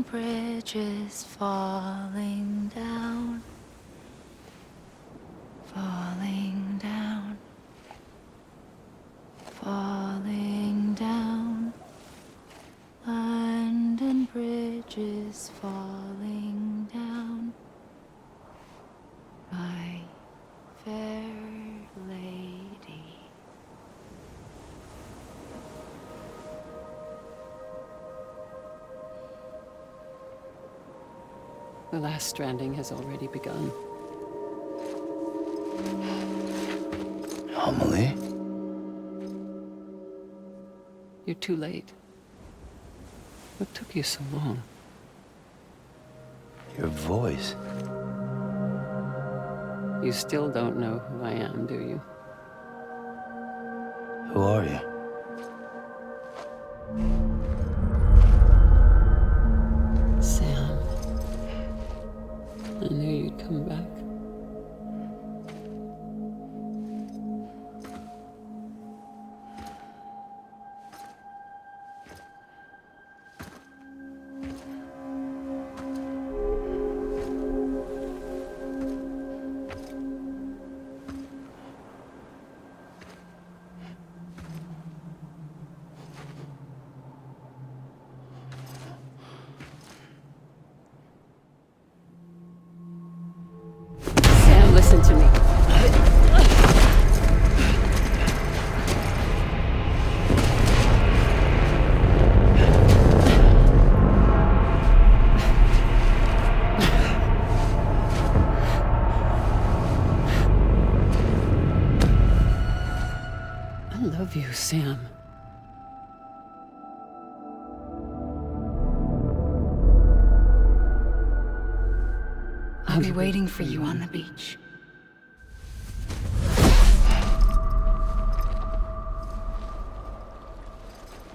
and bridges falling down, falling down, falling down. London Bridge is falling down, my fair lady. The last stranding has already begun. Amelie? You're too late. What took you so long? Your voice. You still don't know who I am, do you? Who are you? Sam. I knew you'd come back. Sam, listen to me. I love you, Sam. I'll be waiting for you on the beach.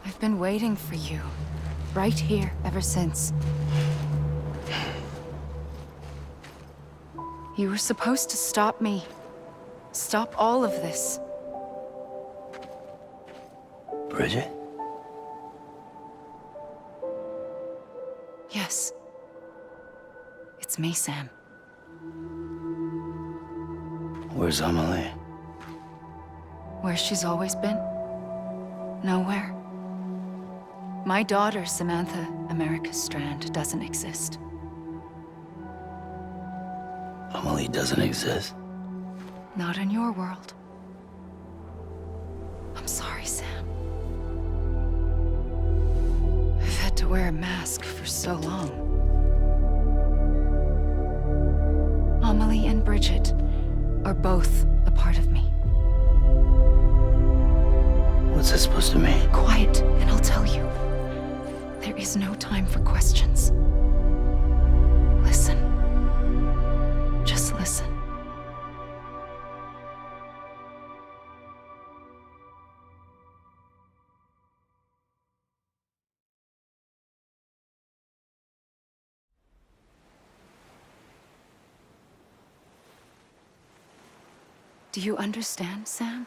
I've been waiting for you, right here, ever since. You were supposed to stop me. Stop all of this. Bridget? Yes. It's me, Sam. Where's Amelie? Where she's always been. Nowhere. My daughter, Samantha America Strand, doesn't exist. Amelie doesn't exist. Not in your world. I'm sorry, Sam. I've had to wear a mask for so long. Amelie and Bridget are both a part of me. What's that supposed to mean? Quiet, and I'll tell you. There is no time for questions. Listen. Just listen. Do you understand, Sam?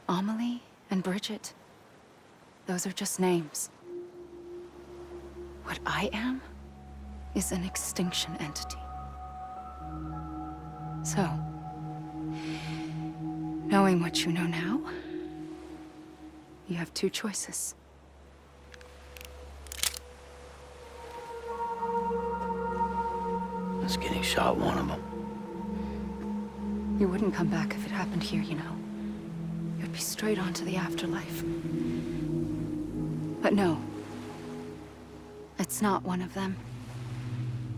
Amelie and Bridget, those are just names. What I am is an extinction entity. So, knowing what you know now, you have two choices. Is getting shot one of them? You wouldn't come back if it happened here, you know. You'd be straight on to the afterlife. But no. It's not one of them.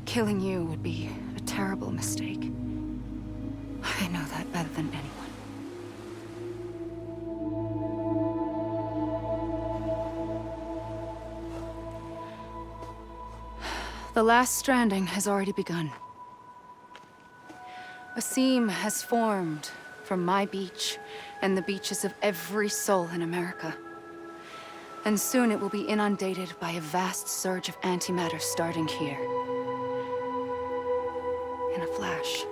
Killing you would be a terrible mistake. I know that better than anyone. The last stranding has already begun. A seam has formed from my beach and the beaches of every soul in America. And soon it will be inundated by a vast surge of antimatter starting here. In a flash,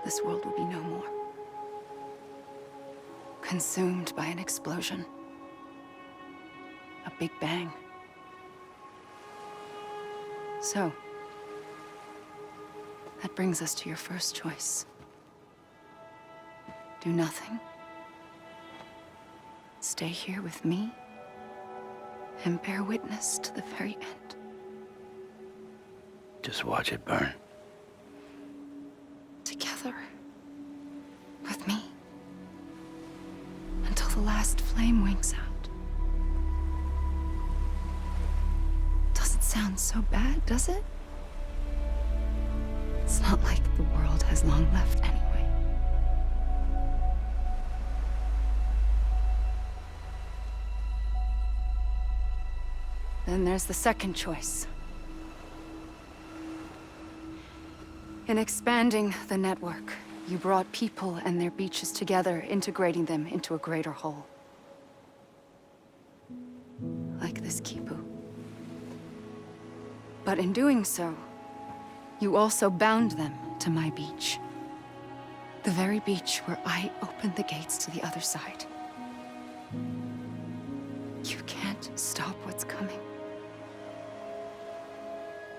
this world will be no more. Consumed by an explosion. A big bang. So, that brings us to your first choice. Do nothing. Stay here with me and bear witness to the very end. Just watch it burn. Together. With me. Until the last flame winks out. Doesn't sound so bad, does it? It's not like the world has long left anyway. Then there's the second choice. In expanding the network, you brought people and their beaches together, integrating them into a greater whole. Like this Kipu. But in doing so, you also bound them to my beach. The very beach where I opened the gates to the other side. You can't stop what's coming.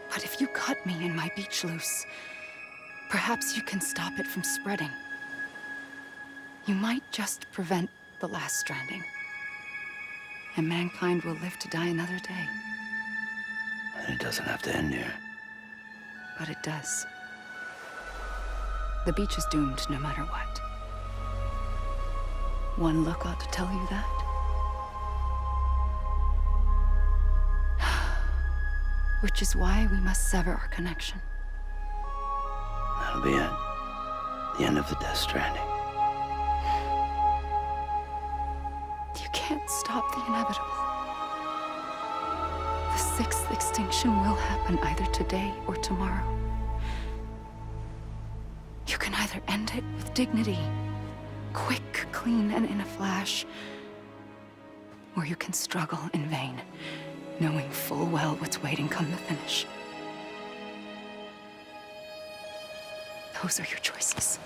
But if you cut me and my beach loose, perhaps you can stop it from spreading. You might just prevent the last stranding. And mankind will live to die another day. And it doesn't have to end here. But it does. The beach is doomed no matter what. One look ought to tell you that. Which is why we must sever our connection. That'll be it. The end of the Death Stranding. You can't stop the inevitable. The sixth extinction will happen either today or tomorrow. You can either end it with dignity, quick, clean, and in a flash, or you can struggle in vain, knowing full well what's waiting come the finish. Those are your choices.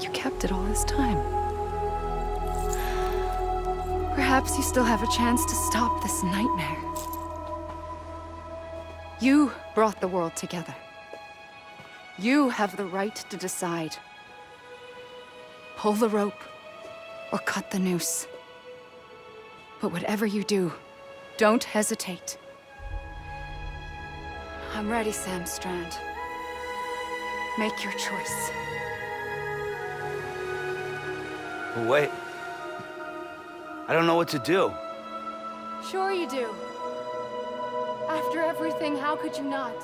You kept it all this time. Perhaps you still have a chance to stop this nightmare. You brought the world together. You have the right to decide. Pull the rope or cut the noose. But whatever you do, don't hesitate. I'm ready, Sam Strand. Make your choice. But wait. I don't know what to do. Sure you do. After everything, how could you not?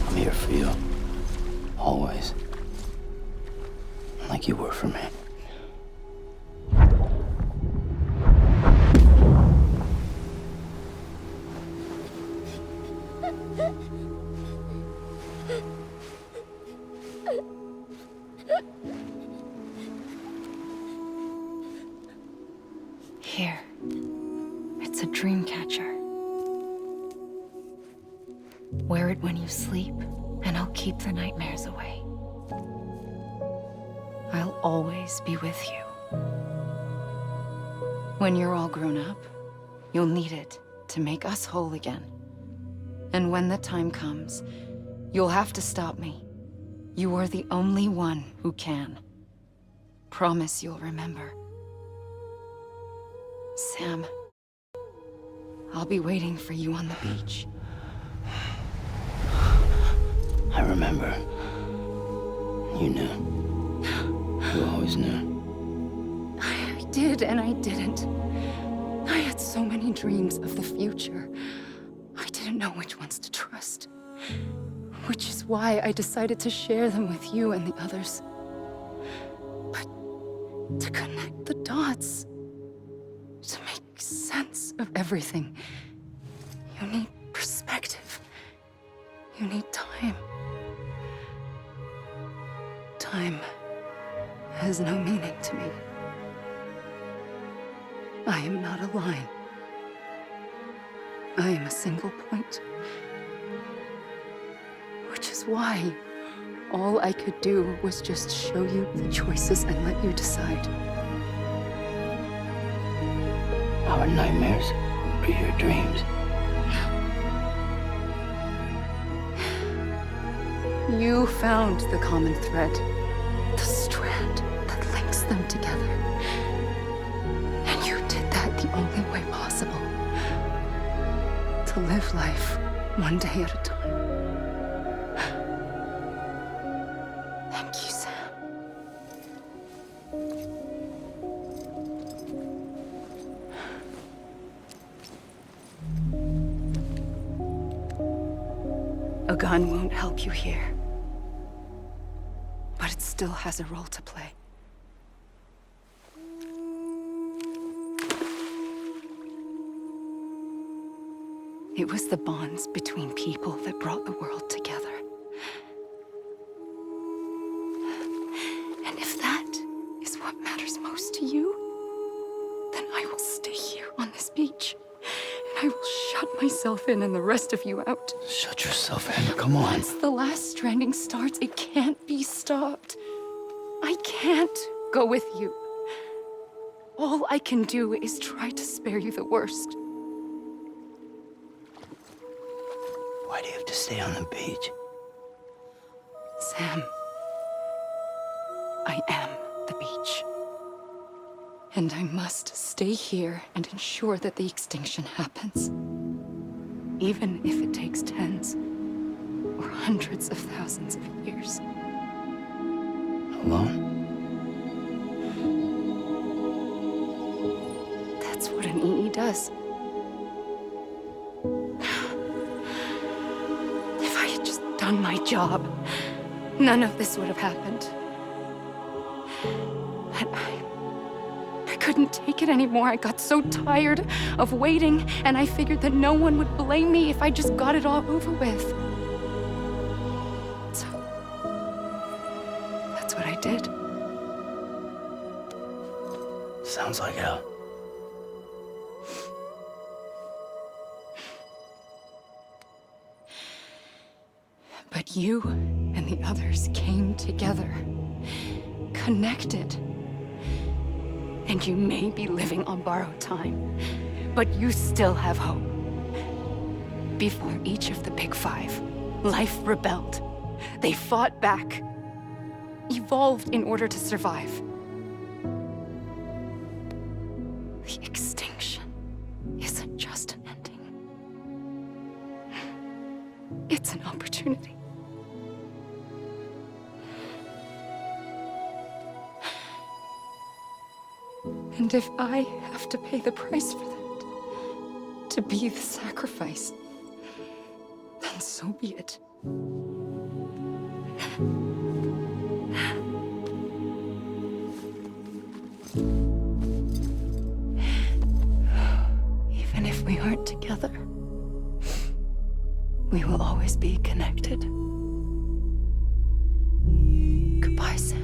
I'm here for you. Always. Like you were for me. Here. It's a dream catcher. Wear it when you sleep, and I'll keep the nightmares away. I'll always be with you. When you're all grown up, you'll need it to make us whole again. And when the time comes, you'll have to stop me. You are the only one who can. Promise you'll remember. Sam, I'll be waiting for you on the beach. I remember. You knew. You always knew. I did and I didn't. I had so many dreams of the future. I didn't know which ones to trust. Which is why I decided to share them with you and the others. But to connect the dots, to make sense of everything. You need perspective. You need time. Time has no meaning to me. I am not a line. I am a single point. Which is why all I could do was just show you the choices and let you decide. Our nightmares are your dreams. You found the common thread, the strand that links them together. And you did that the only way possible. To live life one day at a time. Thank you, Sam. A gun won't help you here. But it still has a role to play. It was the bonds between people that brought the world together. And if that is what matters most to you, then I will stay here on this beach. And I will shut myself in and the rest of you out. Shut yourself in. Come on. Once the last stranding starts, it can't be stopped. I can't go with you. All I can do is try to spare you the worst. Why do you have to stay on the beach? Sam, I am the beach. And I must stay here and ensure that the extinction happens. Even if it takes tens or hundreds of thousands of years. Alone? That's what an EE does. If I had just done my job, none of this would have happened. But I couldn't take it anymore. I got so tired of waiting, and I figured that no one would blame me if I just got it all over with. So, that's what I did. Sounds like hell. But you and the others came together, connected. And you may be living on borrowed time, but you still have hope. Before each of the Big Five, life rebelled. They fought back, evolved in order to survive. The extinction isn't just an ending. It's an opportunity. And if I have to pay the price for that, to be the sacrifice, then so be it. Even if we aren't together, we will always be connected. Goodbye, Sam.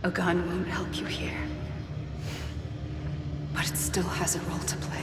A gun won't help you here. But it still has a role to play.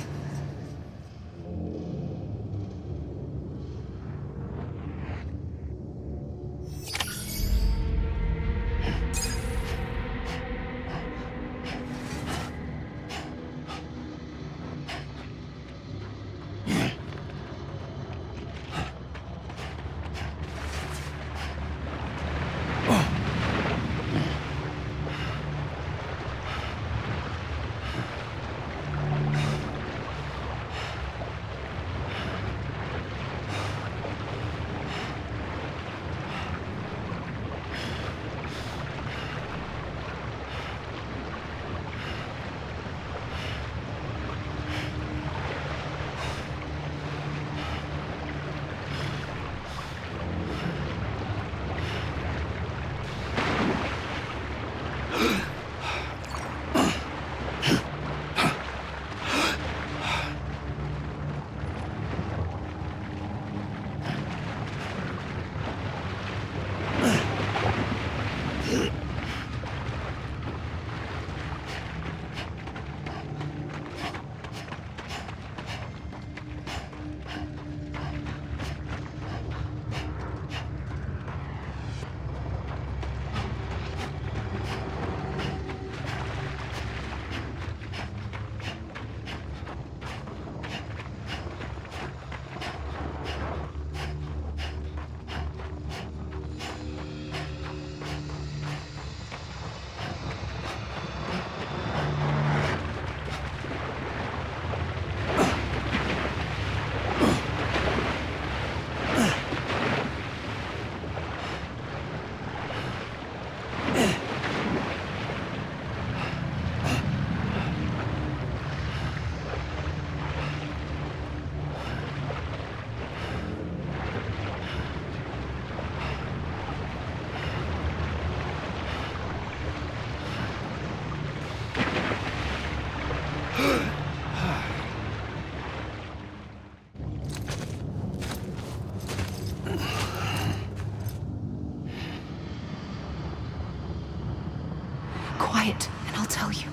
Quiet, and I'll tell you.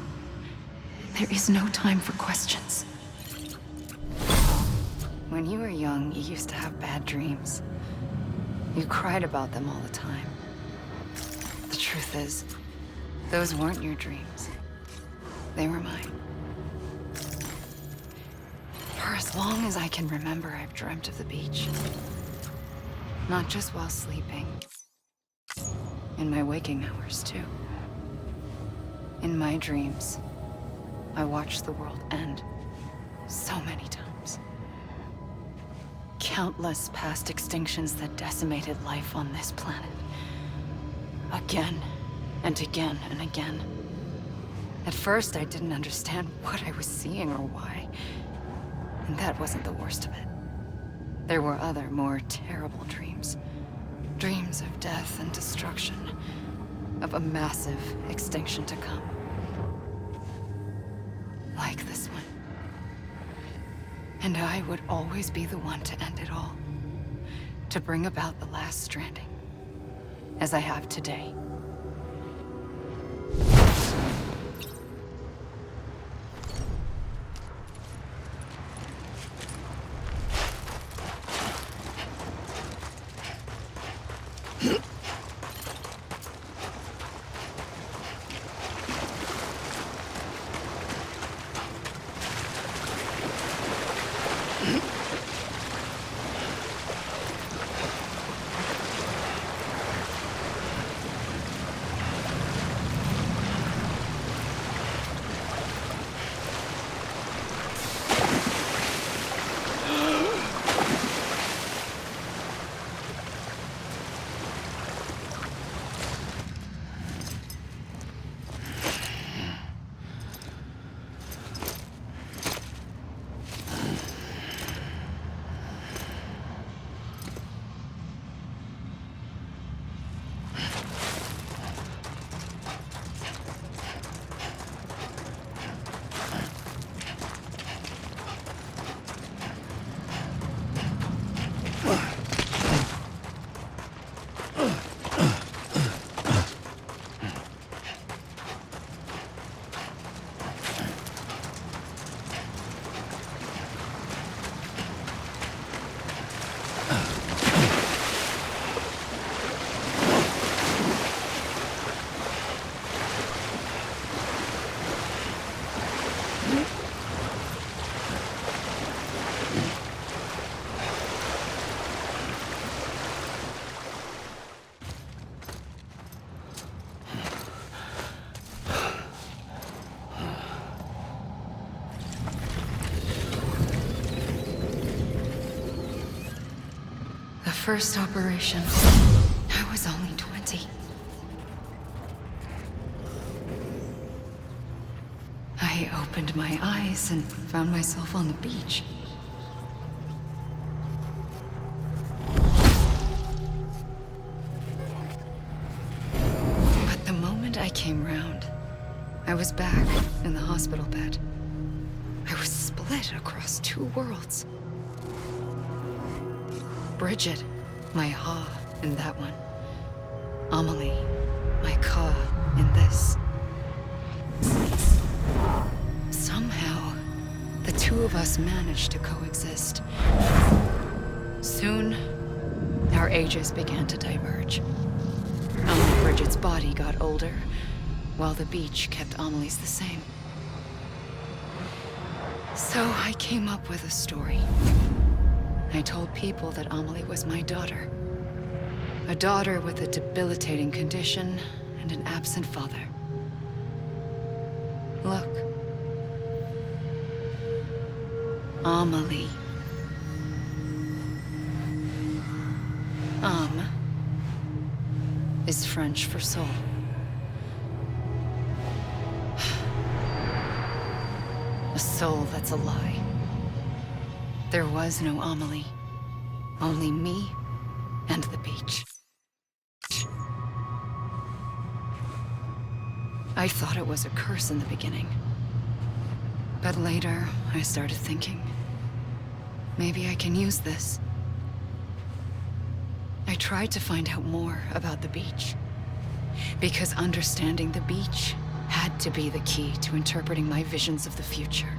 There is no time for questions. When you were young, you used to have bad dreams. You cried about them all the time. The truth is, those weren't your dreams. They were mine. For as long as I can remember, I've dreamt of the beach. Not just while sleeping. In my waking hours, too. In my dreams, I watched the world end so many times. Countless past extinctions that decimated life on this planet. Again, and again, and again. At first, I didn't understand what I was seeing or why. And that wasn't the worst of it. There were other, more terrible dreams. Dreams of death and destruction. Of a massive extinction to come. Like this one. And I would always be the one to end it all. To bring about the last stranding. As I have today. first operation, I was only 20. I opened my eyes and found myself on the beach. But the moment I came round, I was back in the hospital bed. I was split across two worlds. Bridget, my Ha in that one. Amelie, my Ka in this. Somehow, the two of us managed to coexist. Soon, our ages began to diverge. Only Bridget's body got older, while the beach kept Amelie's the same. So I came up with a story. I told people that Amelie was my daughter. A daughter with a debilitating condition and an absent father. Look. Amelie. Âme is French for soul. A soul that's a lie. There was no Amelie. Only me and the beach. I thought it was a curse in the beginning. But later, I started thinking, maybe I can use this. I tried to find out more about the beach. Because understanding the beach had to be the key to interpreting my visions of the future.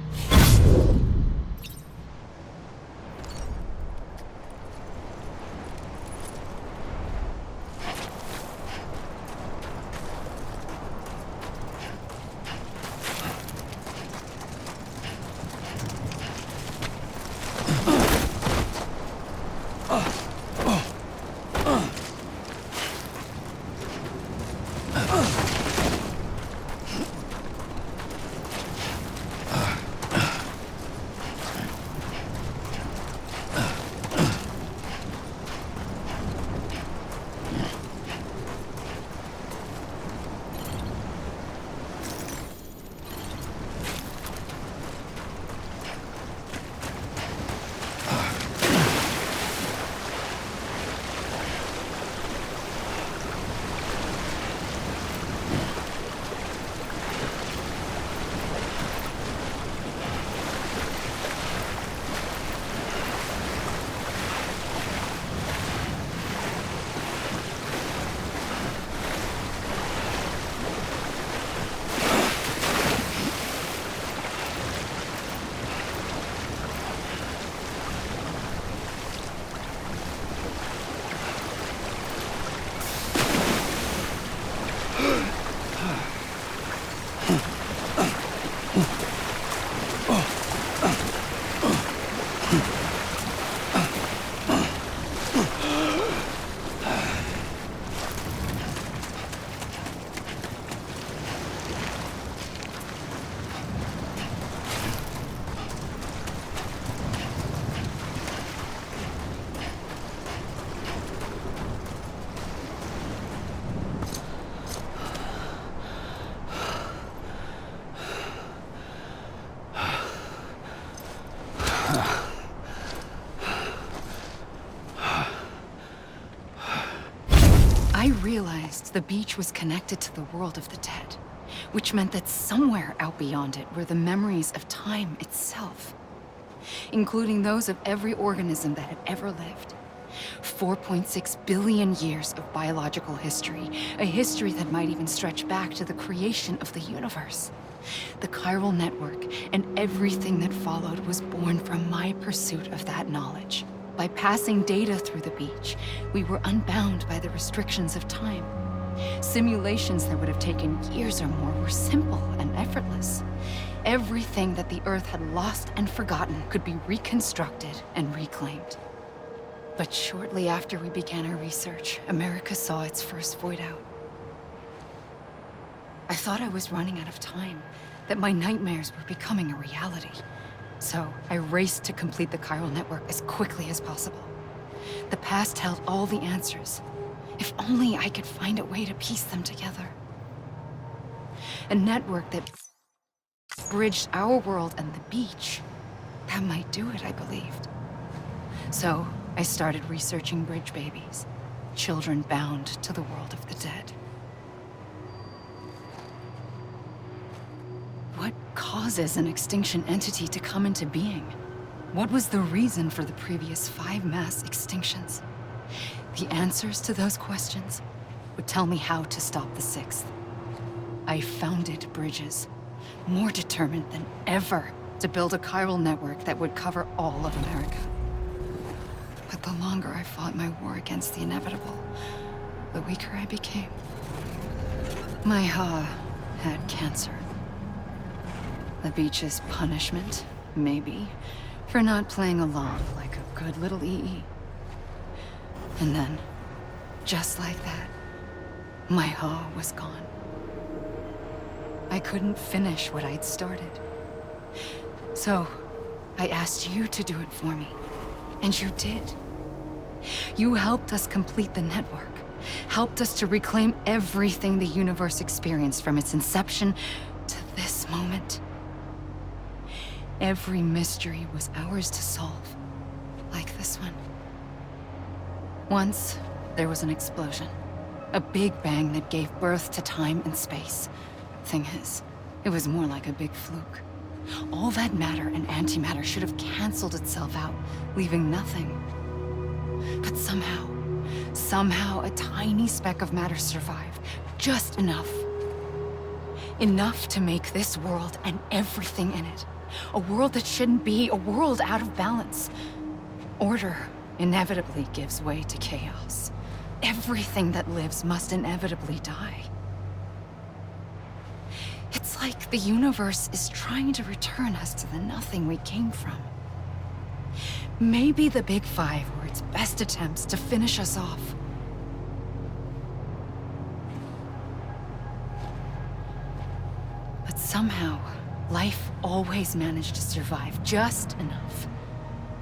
I realized the beach was connected to the world of the dead, which meant that somewhere out beyond it were the memories of time itself, including those of every organism that had ever lived. 4.6 billion years of biological history, a history that might even stretch back to the creation of the universe. The chiral network and everything that followed was born from my pursuit of that knowledge. By passing data through the beach, we were unbound by the restrictions of time. Simulations that would have taken years or more were simple and effortless. Everything that the Earth had lost and forgotten could be reconstructed and reclaimed. But shortly after we began our research, America saw its first void out. I thought I was running out of time, that my nightmares were becoming a reality. So I raced to complete the chiral network as quickly as possible. The past held all the answers. If only I could find a way to piece them together. A network that bridged our world and the beach. That might do it, I believed. So, I started researching bridge babies. Children bound to the world of the dead. What causes an extinction entity to come into being? What was the reason for the previous 5 mass extinctions? The answers to those questions would tell me how to stop the 6th. I founded bridges, more determined than ever to build a chiral network that would cover all of America. But the longer I fought my war against the inevitable, the weaker I became. My Ha had cancer. The beach's punishment, maybe, for not playing along like a good little EE. And then, just like that, my Ha was gone. I couldn't finish what I'd started. So, I asked you to do it for me. And you did. You helped us complete the network. Helped us to reclaim everything the universe experienced from its inception to this moment. Every mystery was ours to solve. Like this one. Once, there was an explosion. A big bang that gave birth to time and space. Thing is, it was more like a big fluke. All that matter and antimatter should have canceled itself out, leaving nothing. But somehow a tiny speck of matter survived. Just enough. Enough to make this world and everything in it. A world that shouldn't be, a world out of balance. Order inevitably gives way to chaos. Everything that lives must inevitably die. It's like the universe is trying to return us to the nothing we came from. Maybe the Big Five were its best attempts to finish us off. But somehow, life always managed to survive just enough.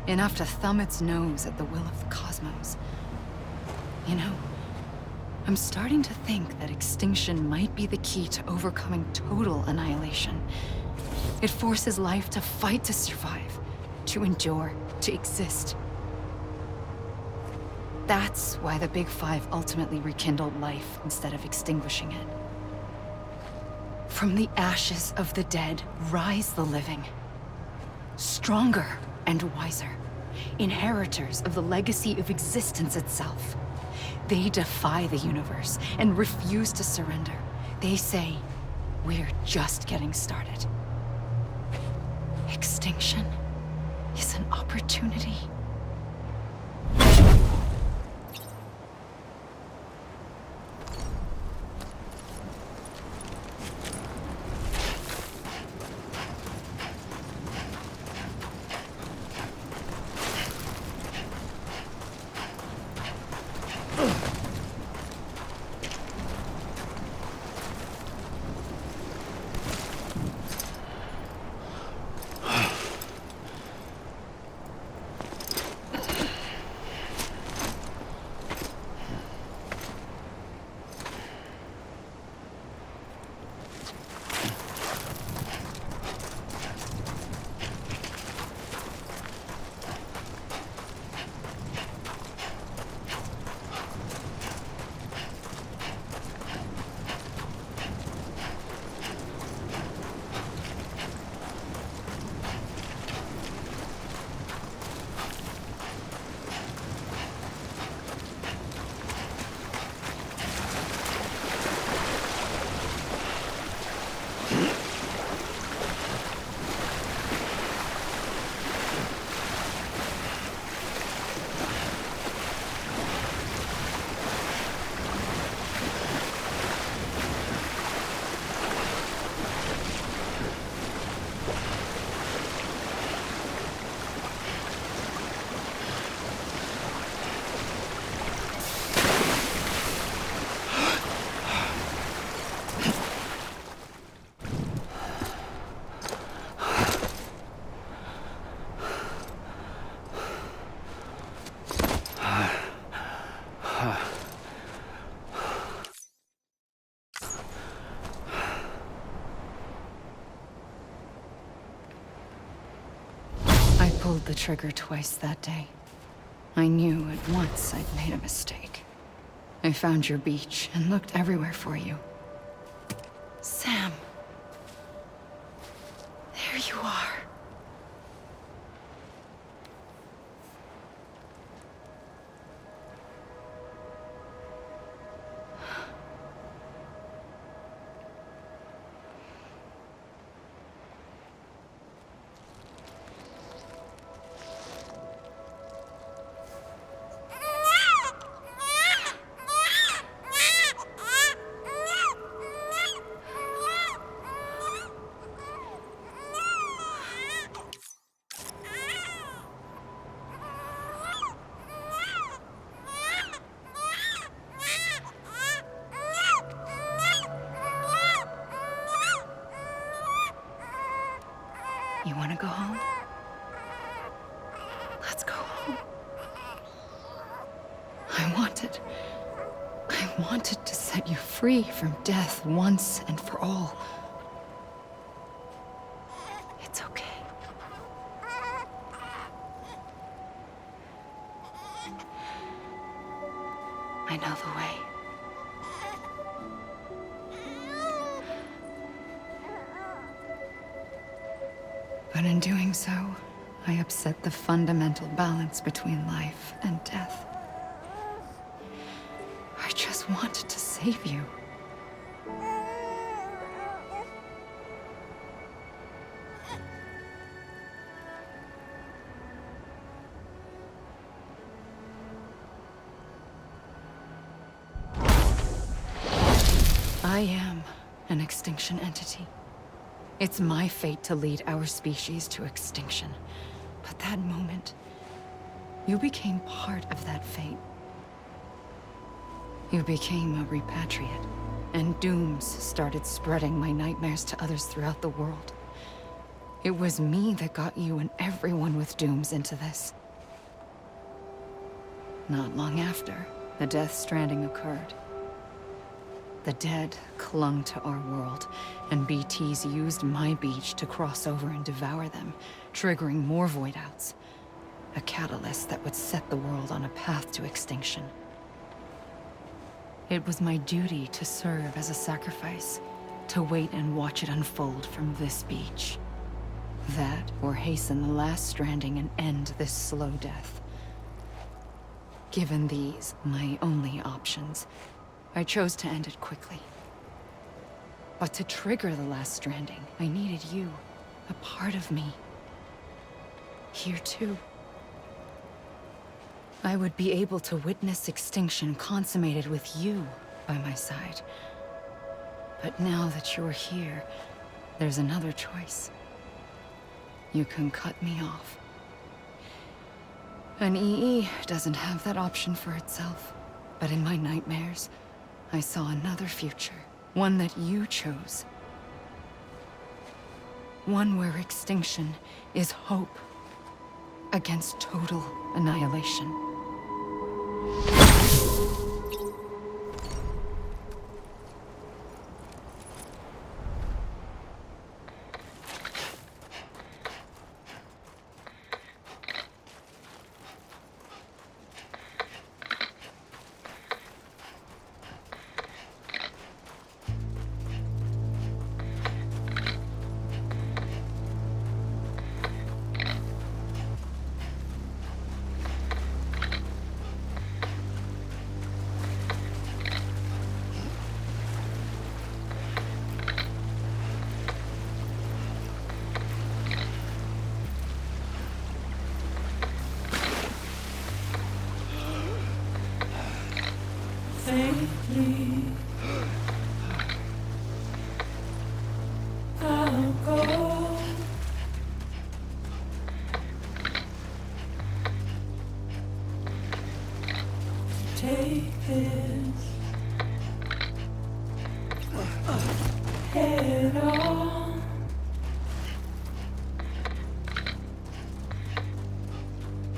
Enough to thumb its nose at the will of the cosmos. You know, I'm starting to think that extinction might be the key to overcoming total annihilation. It forces life to fight to survive, to endure, to exist. That's why the Big Five ultimately rekindled life instead of extinguishing it. From the ashes of the dead rise the living. Stronger and wiser. Inheritors of the legacy of existence itself. They defy the universe and refuse to surrender. They say, we're just getting started. Extinction is an opportunity. pulled the trigger twice that day. I knew at once I'd made a mistake. I found your beach and looked everywhere for you. Sam. There you are. You want to go home? Let's go home. I wanted to set you free from death once and for all. It's okay. I know the way. But in doing so, I upset the fundamental balance between life and death. I just wanted to save you. I am an extinction entity. It's my fate to lead our species to extinction. But that moment, you became part of that fate. You became a repatriate, and dooms started spreading my nightmares to others throughout the world. It was me that got you and everyone with dooms into this. Not long after, the Death Stranding occurred. The dead clung to our world, and BTs used my beach to cross over and devour them, triggering more void outs. A catalyst that would set the world on a path to extinction. It was my duty to serve as a sacrifice, to wait and watch it unfold from this beach. That, or hasten the last stranding and end this slow death. Given these, my only options, I chose to end it quickly. But to trigger the last stranding, I needed you, a part of me. Here too. I would be able to witness extinction consummated with you by my side. But now that you're here, there's another choice. You can cut me off. An EE doesn't have that option for itself. But in my nightmares, I saw another future. One that you chose. One where extinction is hope against total annihilation. Faintly, I'll go. Take this head on.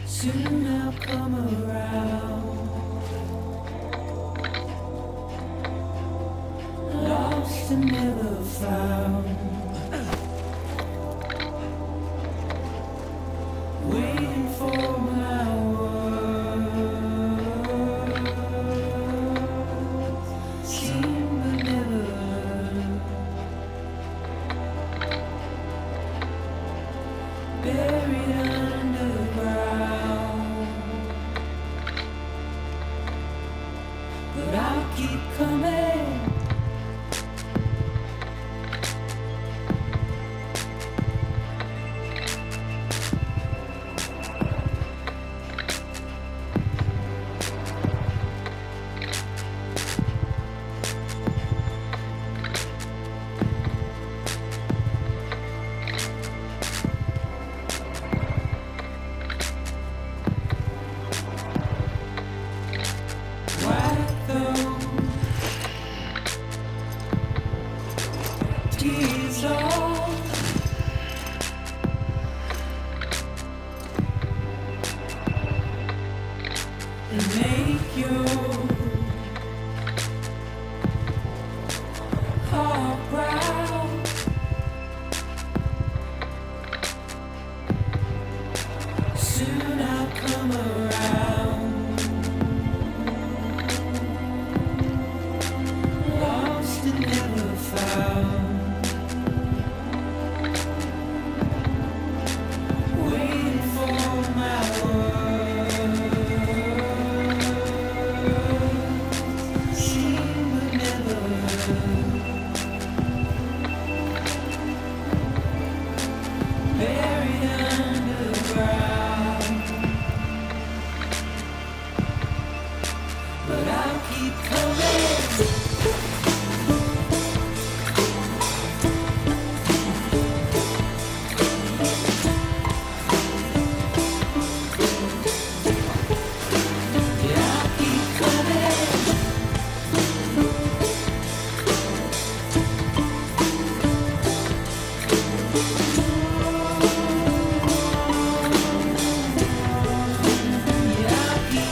Soon I'll come around. Lost and never found. buried underground. But I'll keep coming. Wipe those tears off. And make your heart proud. Soon I'll come around. Lost and never found. Waiting for my words. Seen but never heard. Buried underground. But I'll keep coming. Yeah, I'll keep coming. Yeah, I'll keep coming. Yeah, I'll keep coming. Yeah, I'll keep coming.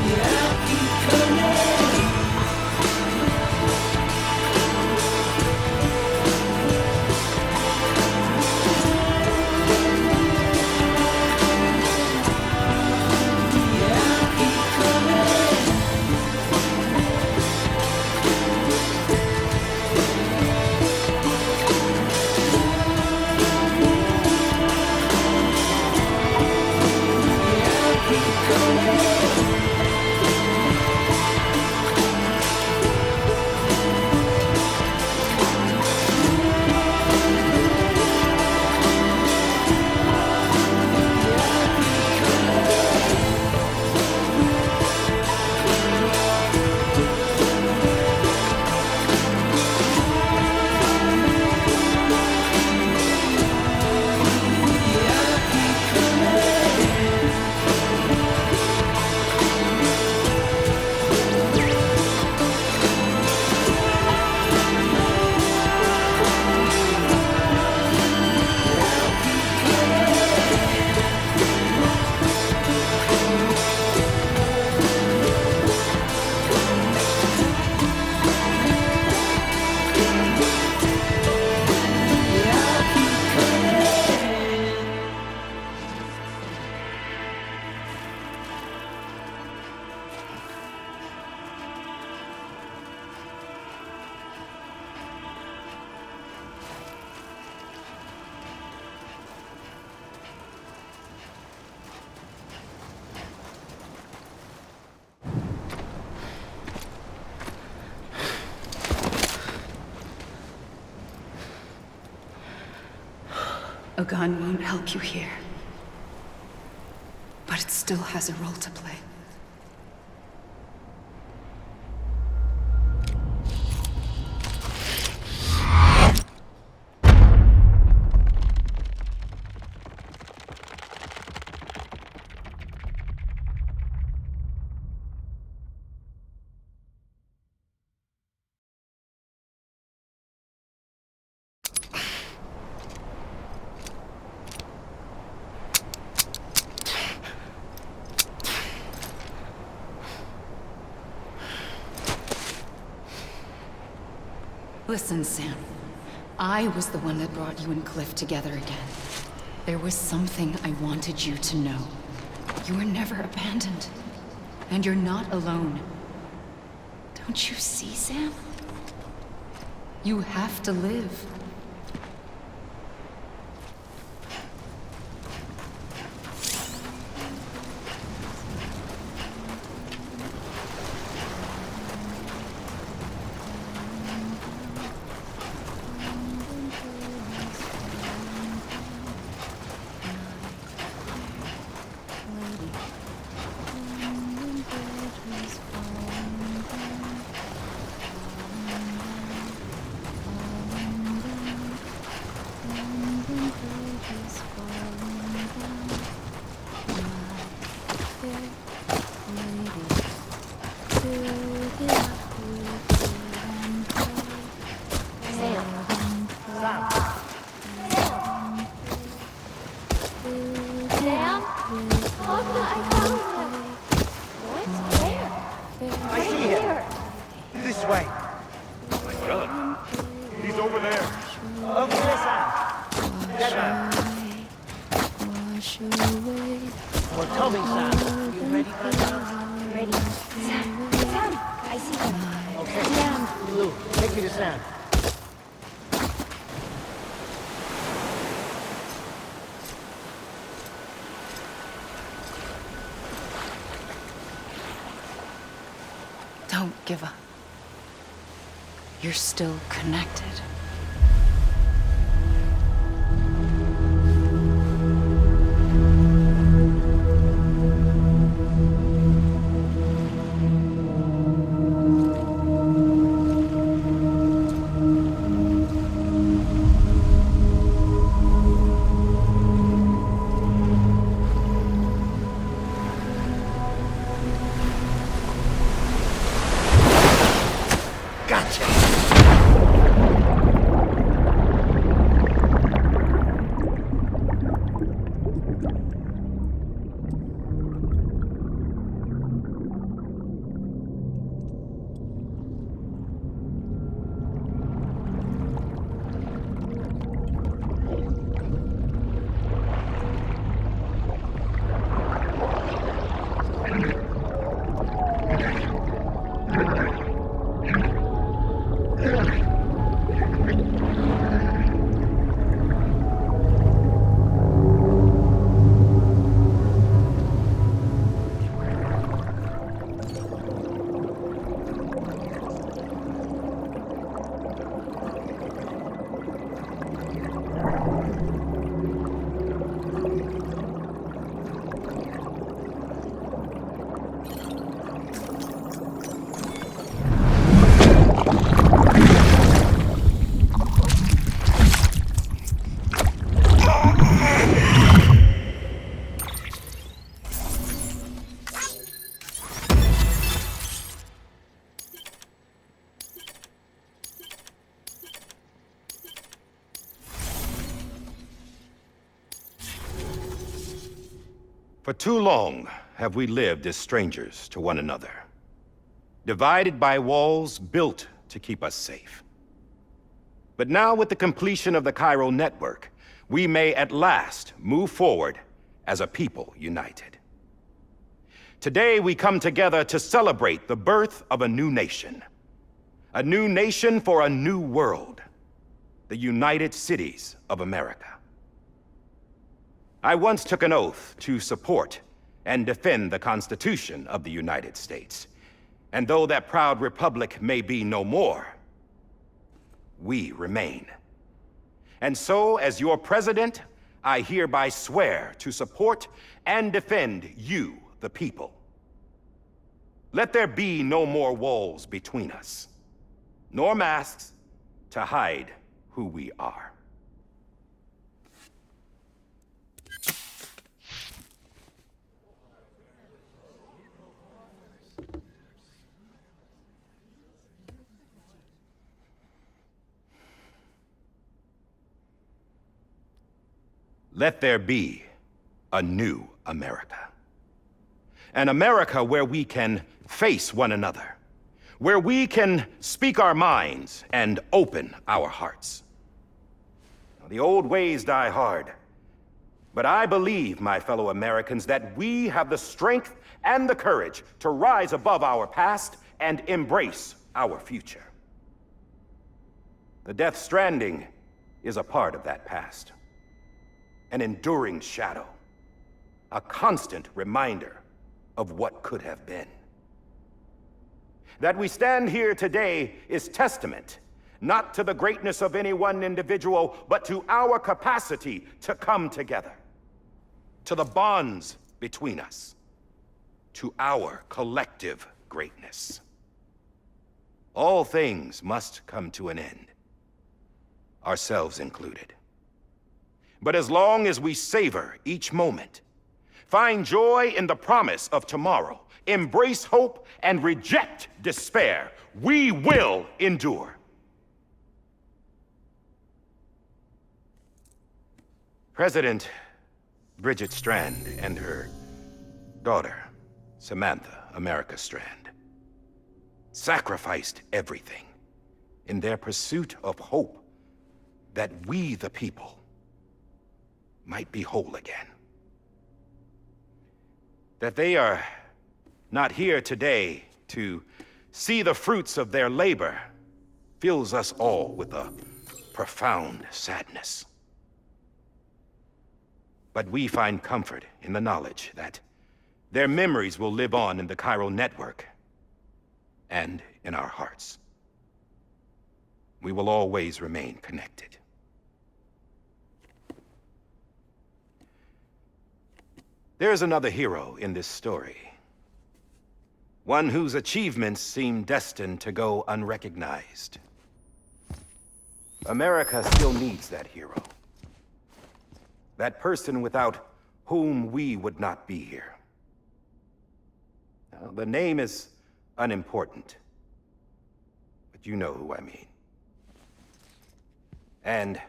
Yeah, I'll keep coming. Yeah, I'll keep coming. Yeah, I'll keep coming. Yeah, I'll keep coming. A gun won't help you here. But it still has a role to play. Listen, Sam. I was the one that brought you and Cliff together again. There was something I wanted you to know. You were never abandoned. And you're not alone. Don't you see, Sam? You have to live. Don't give up. You're still connected. For too long have we lived as strangers to one another, divided by walls built to keep us safe. But now, with the completion of the Cairo network, we may at last move forward as a people united. Today, we come together to celebrate the birth of a new nation for a new world, the United Cities of America. I once took an oath to support and defend the Constitution of the United States. And though that proud republic may be no more, we remain. And so, as your president, I hereby swear to support and defend you, the people. Let there be no more walls between us, nor masks to hide who we are. Let there be a new America. An America where we can face one another, where we can speak our minds and open our hearts. The old ways die hard, but I believe, my fellow Americans, that we have the strength and the courage to rise above our past and embrace our future. The Death Stranding is a part of that past, an enduring shadow, a constant reminder of what could have been. That we stand here today is testament not to the greatness of any one individual, but to our capacity to come together, to the bonds between us, to our collective greatness. All things must come to an end, ourselves included. But as long as we savor each moment, find joy in the promise of tomorrow, embrace hope, and reject despair, we will endure. President Bridget Strand and her daughter, Samantha America Strand, sacrificed everything in their pursuit of hope that we, the people, might be whole again. That they are not here today to see the fruits of their labor fills us all with a profound sadness. But we find comfort in the knowledge that their memories will live on in the chiral network and in our hearts. We will always remain connected. There's another hero in this story. One whose achievements seem destined to go unrecognized. America still needs that hero. That person without whom we would not be here. Now, the name is unimportant, but you know who I mean. And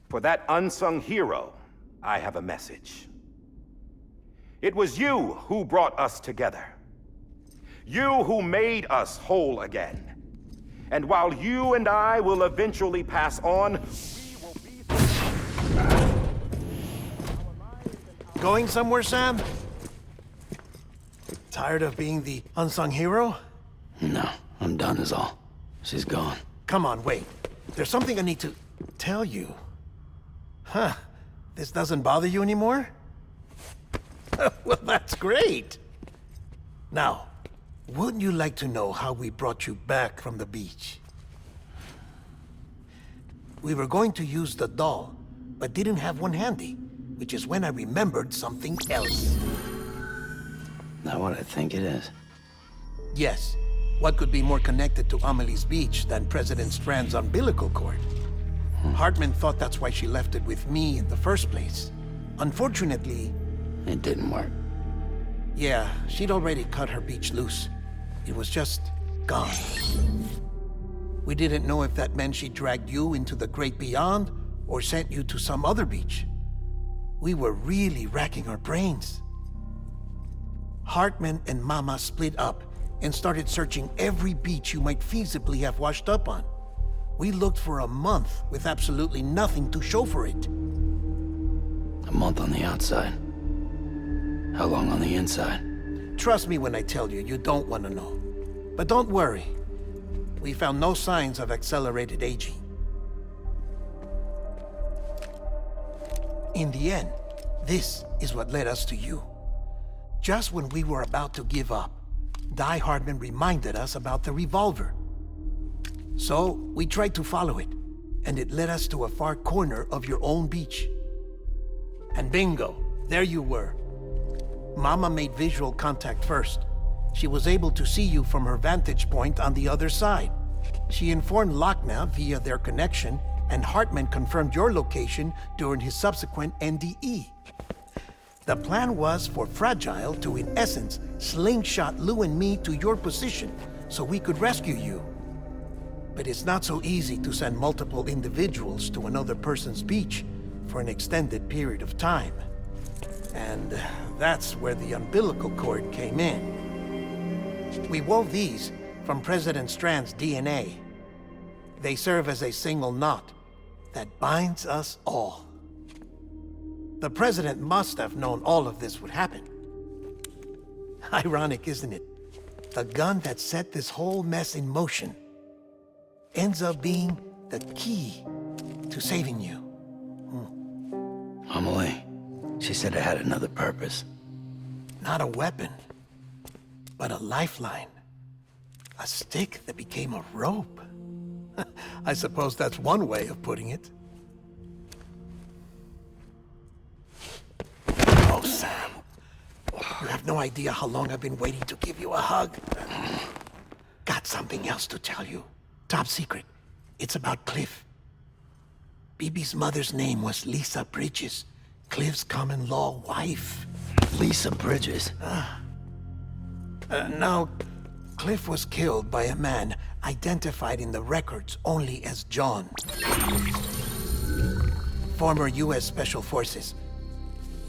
for that unsung hero, I have a message. It was you who brought us together. You who made us whole again. And while you and I will eventually pass on, we will be... Going somewhere, Sam? Tired of being the unsung hero? No, I'm done is all. She's gone. Come on, wait. There's something I need to tell you. Huh. This doesn't bother you anymore? Well, that's great. Now, wouldn't you like to know how we brought you back from the beach? We were going to use the doll, but didn't have one handy, which is when I remembered something else. Not what I think it is. Yes. What could be more connected to Amelie's beach than President Strand's umbilical cord? Hartman thought that's why she left it with me in the first place. Unfortunately... It didn't work. Yeah, she'd already cut her beach loose. It was just gone. We didn't know if that meant she dragged you into the great beyond or sent you to some other beach. We were really racking our brains. Hartman and Mama split up and started searching every beach you might feasibly have washed up on. We looked for a month with absolutely nothing to show for it. A month on the outside. How long on the inside? Trust me when I tell you, you don't want to know. But don't worry. We found no signs of accelerated aging. In the end, this is what led us to you. Just when we were about to give up, Die Hartman reminded us about the revolver. So, we tried to follow it, and it led us to a far corner of your own beach. And bingo, there you were. Mama made visual contact first. She was able to see you from her vantage point on the other side. She informed Lochna via their connection, and Hartman confirmed your location during his subsequent NDE. The plan was for Fragile to, in essence, slingshot Lou and me to your position so we could rescue you. But it's not so easy to send multiple individuals to another person's beach for an extended period of time. And that's where the umbilical cord came in. We wove these from President Strand's DNA. They serve as a single knot that binds us all. The President must have known all of this would happen. Ironic, isn't it? The gun that set this whole mess in motion ends up being the key to saving you. Amelie, she said it had another purpose. Not a weapon, but a lifeline. A stick that became a rope. I suppose that's one way of putting it. Oh, Sam. You have no idea how long I've been waiting to give you a hug. Got something else to tell you. Top secret. It's about Cliff. BB's mother's name was Lisa Bridges, Cliff's common-law wife. Lisa Bridges. Now, Cliff was killed by a man identified in the records only as John. Former U.S. Special Forces.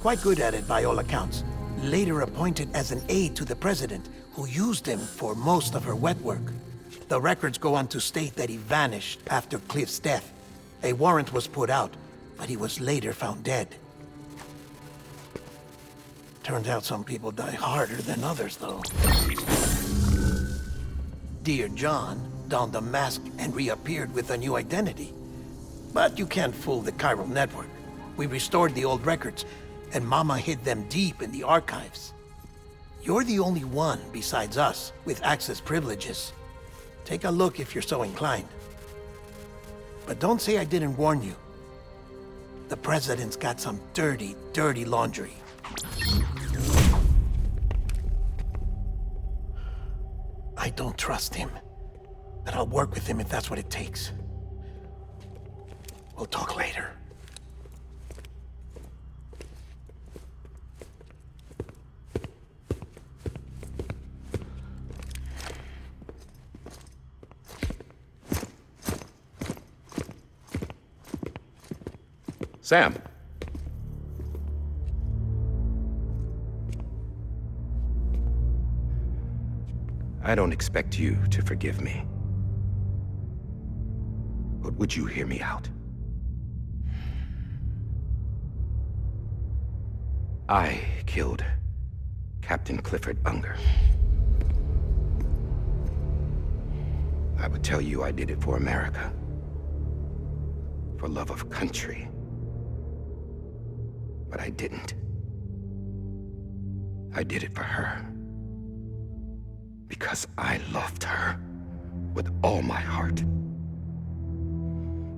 Quite good at it by all accounts. Later appointed as an aide to the president, who used him for most of her wet work. The records go on to state that he vanished after Cliff's death. A warrant was put out, but he was later found dead. Turns out some people die harder than others, though. Dear John donned a mask and reappeared with a new identity. But you can't fool the chiral network. We restored the old records, and Mama hid them deep in the archives. You're the only one besides us with access privileges. Take a look if you're so inclined. But don't say I didn't warn you. The president's got some dirty, dirty laundry. I don't trust him, but I'll work with him if that's what it takes. We'll talk later. Sam. I don't expect you to forgive me. But would you hear me out? I killed Captain Clifford Unger. I would tell you I did it for America. For love of country. But I didn't. I did it for her. Because I loved her with all my heart.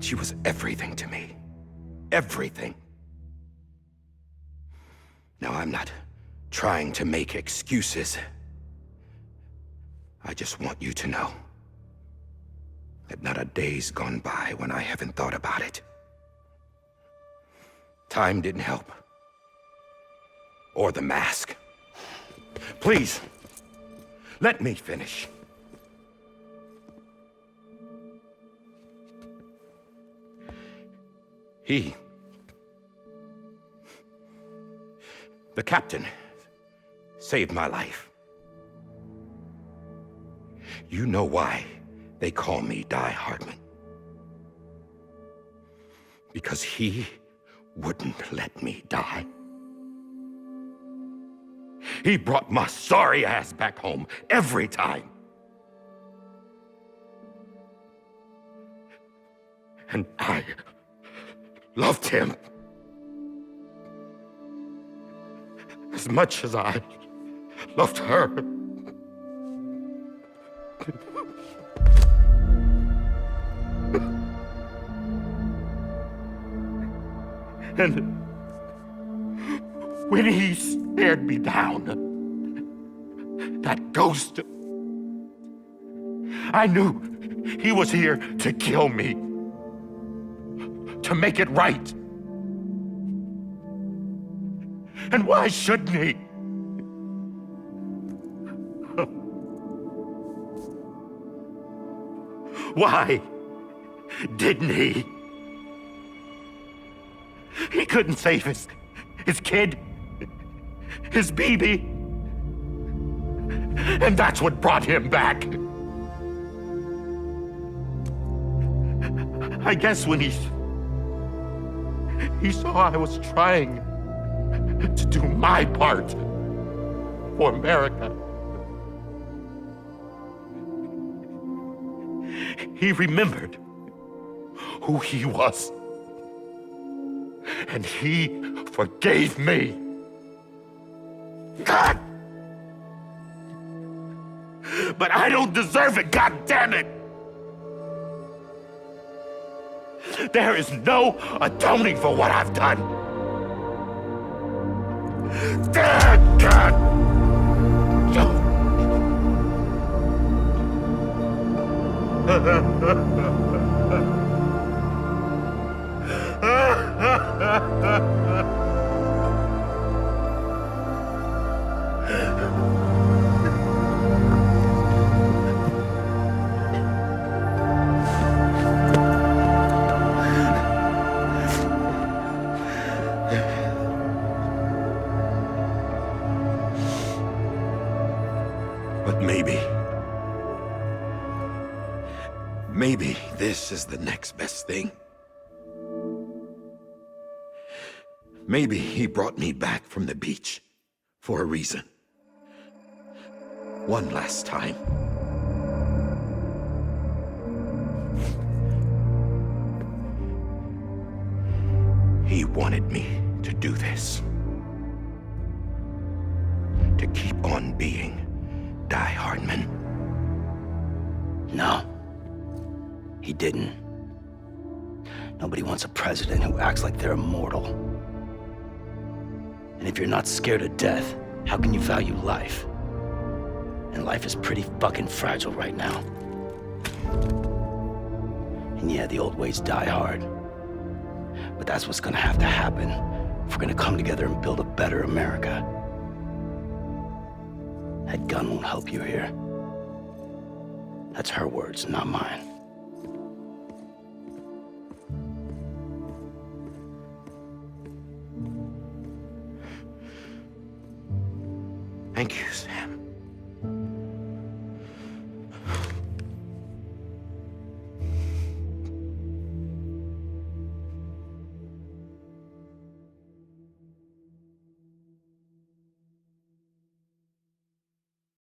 She was everything to me. Everything. Now, I'm not trying to make excuses. I just want you to know that not a day's gone by when I haven't thought about it. Time didn't help. Or the mask. Please, let me finish. The captain, saved my life. You know why they call me Die Hardman. Because he wouldn't let me die. He brought my sorry ass back home every time. And I loved him as much as I loved her. And when he stared me down, that ghost, I knew he was here to kill me, to make it right. And why shouldn't he? Why didn't he? He couldn't save his kid, his baby. And that's what brought him back. I guess when he saw I was trying to do my part for America, he remembered who he was. And he forgave me. God! But I don't deserve it, God damn it! There is no atoning for what I've done. God! But maybe this is the next best thing. Maybe he brought me back from the beach for a reason. One last time. He wanted me to do this. To keep on being Die Hardman. No. He didn't. Nobody wants a president who acts like they're immortal. And if you're not scared of death, how can you value life? And life is pretty fucking fragile right now. And yeah, the old ways die hard. But that's what's gonna have to happen if we're gonna come together and build a better America. That gun won't help you here. That's her words, not mine.